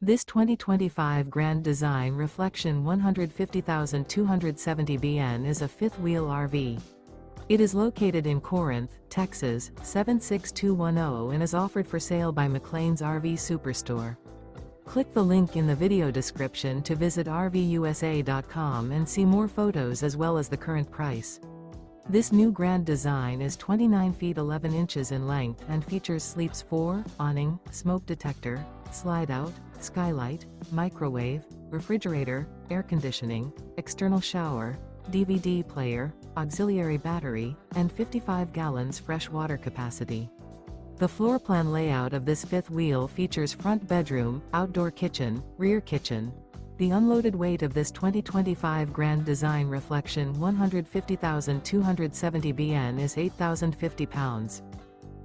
This 2025 Grand Design Reflection 150,270 BN is a fifth-wheel RV. It is located in Corinth, Texas, 76210 and is offered for sale by McClain's RV Superstore. Click the link in the video description to visit RVUSA.com and see more photos as well as the current price. This new Grand Design is 29 feet 11 inches in length and features sleeps 4, awning, smoke detector, slide-out, skylight, microwave, refrigerator, air conditioning, external shower, DVD player, auxiliary battery, and 55 gallons fresh water capacity. The floor plan layout of this fifth wheel features front bedroom, outdoor kitchen, rear kitchen. The unloaded weight of this 2025 Grand Design Reflection 150,270 BN is 8,050 pounds.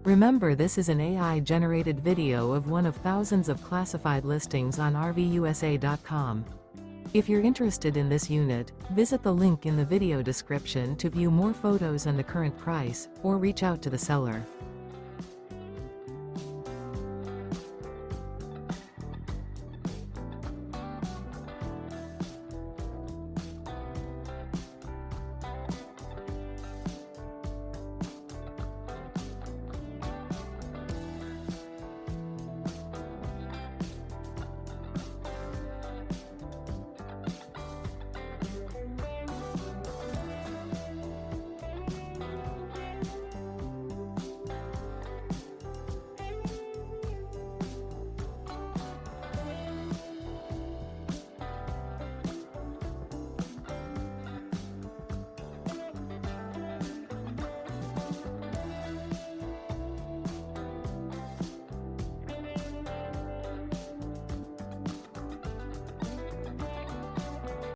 Remember, this is an AI-generated video of one of thousands of classified listings on RVUSA.com. If you're interested in this unit, visit the link in the video description to view more photos and the current price, or reach out to the seller.